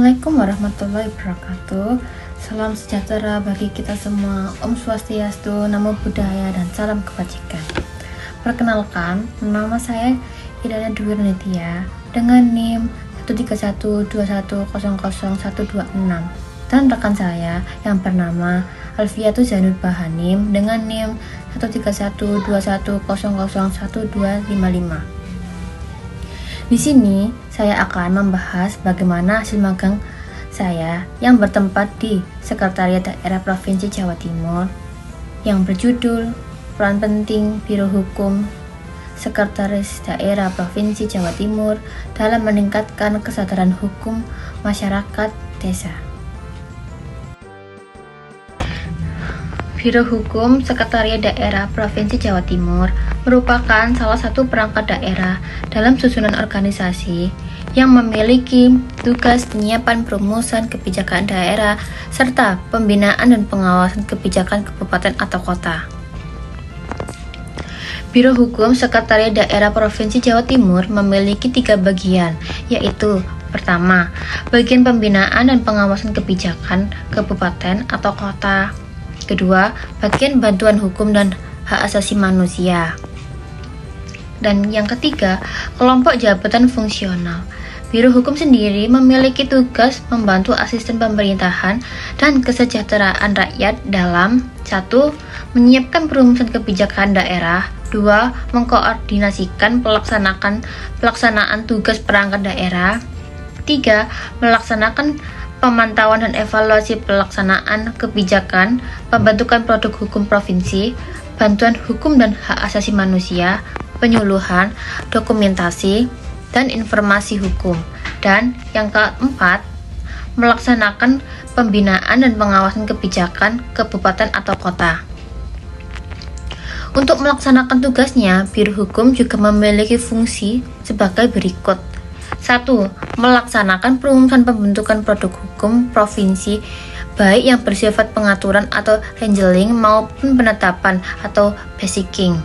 Assalamualaikum warahmatullahi wabarakatuh. Salam sejahtera bagi kita semua. Om Swastiastu, Namo Buddhaya, dan salam kebajikan. Perkenalkan, nama saya Hidayah Dwi Nitya dengan NIM 13121000126 dan rekan saya yang bernama Alfiatul Zainul Bahanim dengan NIM 13121001255. Di sini saya akan membahas bagaimana hasil magang saya yang bertempat di Sekretariat Daerah Provinsi Jawa Timur yang berjudul Peran Penting Biro Hukum Sekretaris Daerah Provinsi Jawa Timur dalam meningkatkan kesadaran hukum masyarakat desa. Biro Hukum Sekretariat Daerah Provinsi Jawa Timur merupakan salah satu perangkat daerah dalam susunan organisasi yang memiliki tugas penyiapan perumusan kebijakan daerah serta pembinaan dan pengawasan kebijakan kabupaten atau kota. Biro Hukum Sekretariat Daerah Provinsi Jawa Timur memiliki 3 bagian, yaitu pertama, bagian pembinaan dan pengawasan kebijakan kabupaten atau kota. Kedua, bagian bantuan hukum dan hak asasi manusia. Dan yang ketiga, kelompok jabatan fungsional. Biro Hukum sendiri memiliki tugas membantu asisten pemerintahan dan kesejahteraan rakyat dalam 1. Menyiapkan perumusan kebijakan daerah. 2. Mengkoordinasikan pelaksanaan tugas perangkat daerah. 3. Melaksanakan pemantauan dan evaluasi pelaksanaan kebijakan, pembentukan produk hukum provinsi, bantuan hukum dan hak asasi manusia, penyuluhan, dokumentasi, dan informasi hukum. Dan yang keempat, melaksanakan pembinaan dan pengawasan kebijakan kabupaten atau kota. Untuk melaksanakan tugasnya, Biro Hukum juga memiliki fungsi sebagai berikut. 1. Melaksanakan perumusan pembentukan produk hukum provinsi baik yang bersifat pengaturan atau handling maupun penetapan atau basicing.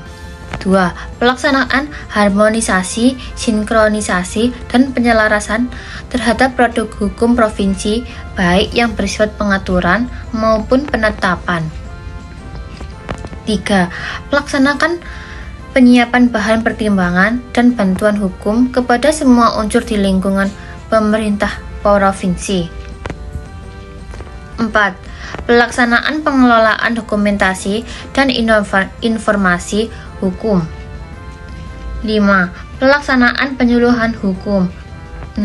2. Pelaksanaan harmonisasi, sinkronisasi, dan penyelarasan terhadap produk hukum provinsi baik yang bersifat pengaturan maupun penetapan. 3. Pelaksanakan penyiapan bahan pertimbangan dan bantuan hukum kepada semua unsur di lingkungan pemerintah provinsi. 4. Pelaksanaan pengelolaan dokumentasi dan informasi hukum. 5. Pelaksanaan penyuluhan hukum. 6.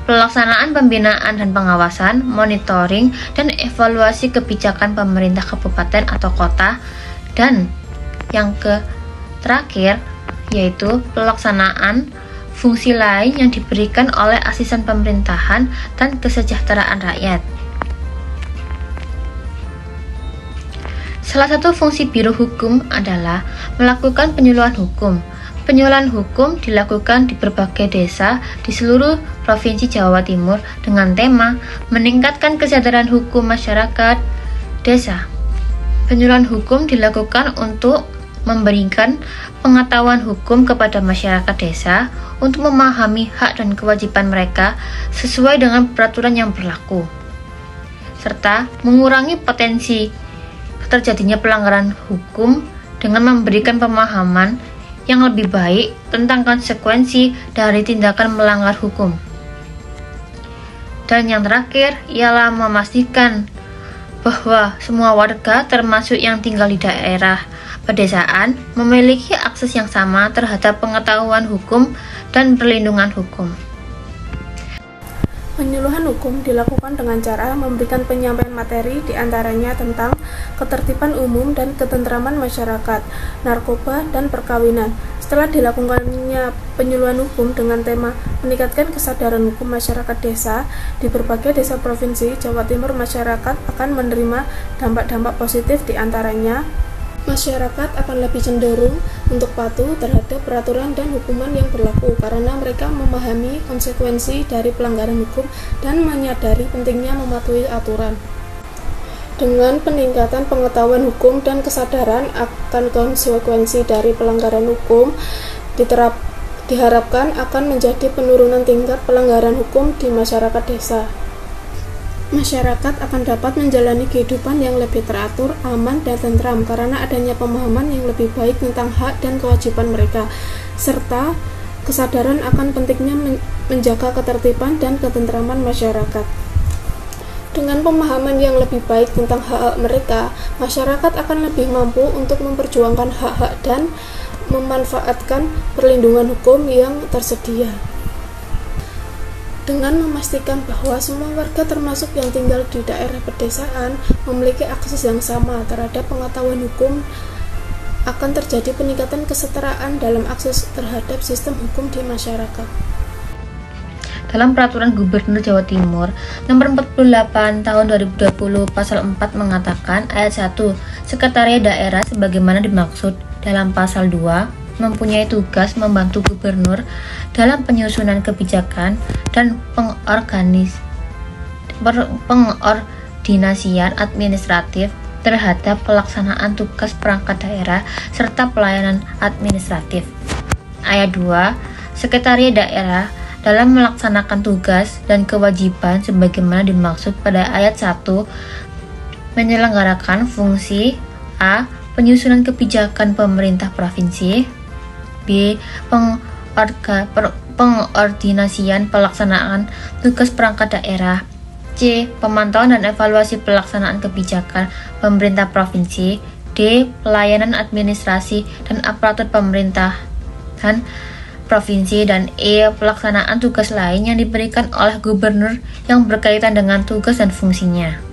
Pelaksanaan pembinaan dan pengawasan, monitoring, dan evaluasi kebijakan pemerintah kabupaten atau kota. Dan yang terakhir, yaitu pelaksanaan fungsi lain yang diberikan oleh asisten pemerintahan dan kesejahteraan rakyat. Salah satu fungsi Biro Hukum adalah melakukan penyuluhan hukum. Penyuluhan hukum dilakukan di berbagai desa di seluruh Provinsi Jawa Timur dengan tema meningkatkan kesadaran hukum masyarakat desa. Penyuluhan hukum dilakukan untuk memberikan pengetahuan hukum kepada masyarakat desa untuk memahami hak dan kewajiban mereka sesuai dengan peraturan yang berlaku, serta mengurangi potensi terjadinya pelanggaran hukum dengan memberikan pemahaman yang lebih baik tentang konsekuensi dari tindakan melanggar hukum. Dan yang terakhir ialah memastikan bahwa semua warga termasuk yang tinggal di daerah pedesaan memiliki akses yang sama terhadap pengetahuan hukum dan perlindungan hukum. Penyuluhan hukum dilakukan dengan cara memberikan penyampaian materi diantaranya tentang ketertiban umum dan ketentraman masyarakat, narkoba, dan perkawinan. Setelah dilakukannya penyuluhan hukum dengan tema meningkatkan kesadaran hukum masyarakat desa, di berbagai desa provinsi Jawa Timur masyarakat akan menerima dampak-dampak positif diantaranya masyarakat akan lebih cenderung untuk patuh terhadap peraturan dan hukuman yang berlaku karena mereka memahami konsekuensi dari pelanggaran hukum dan menyadari pentingnya mematuhi aturan. Dengan peningkatan pengetahuan hukum dan kesadaran akan konsekuensi dari pelanggaran hukum, diharapkan akan menjadi penurunan tingkat pelanggaran hukum di masyarakat desa. masyarakat akan dapat menjalani kehidupan yang lebih teratur, aman, dan tentram karena adanya pemahaman yang lebih baik tentang hak dan kewajiban mereka, serta kesadaran akan pentingnya menjaga ketertiban dan ketentraman masyarakat. Dengan pemahaman yang lebih baik tentang hak-hak mereka, masyarakat akan lebih mampu untuk memperjuangkan hak-hak dan memanfaatkan perlindungan hukum yang tersedia. Dengan memastikan bahwa semua warga termasuk yang tinggal di daerah pedesaan memiliki akses yang sama terhadap pengetahuan hukum, akan terjadi peningkatan kesetaraan dalam akses terhadap sistem hukum di masyarakat. Dalam Peraturan Gubernur Jawa Timur Nomor 48 Tahun 2020 Pasal 4 mengatakan ayat 1, Sekretariat Daerah sebagaimana dimaksud dalam Pasal 2 mempunyai tugas membantu gubernur dalam penyusunan kebijakan dan pengordinasian administratif terhadap pelaksanaan tugas perangkat daerah serta pelayanan administratif. Ayat 2, Sekretariat Daerah dalam melaksanakan tugas dan kewajiban sebagaimana dimaksud pada ayat 1 menyelenggarakan fungsi A. Penyusunan kebijakan pemerintah provinsi, B. Pengordinasian pelaksanaan tugas perangkat daerah, C. Pemantauan dan evaluasi pelaksanaan kebijakan pemerintah provinsi, D. Pelayanan administrasi dan aparatur pemerintahan provinsi, dan E. Pelaksanaan tugas lain yang diberikan oleh gubernur yang berkaitan dengan tugas dan fungsinya.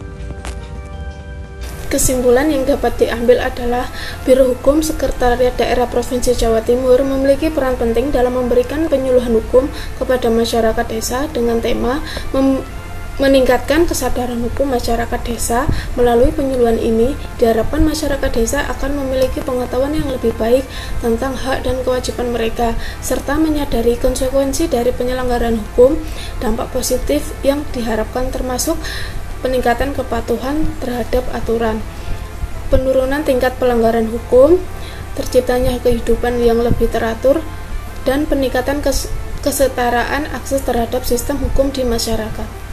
Kesimpulan yang dapat diambil adalah Biro Hukum Sekretariat Daerah Provinsi Jawa Timur memiliki peran penting dalam memberikan penyuluhan hukum kepada masyarakat desa dengan tema meningkatkan kesadaran hukum masyarakat desa. Melalui penyuluhan ini, diharapkan masyarakat desa akan memiliki pengetahuan yang lebih baik tentang hak dan kewajiban mereka, serta menyadari konsekuensi dari penyelenggaraan hukum. Dampak positif yang diharapkan termasuk peningkatan kepatuhan terhadap aturan, penurunan tingkat pelanggaran hukum, terciptanya kehidupan yang lebih teratur, dan peningkatan kesetaraan akses terhadap sistem hukum di masyarakat.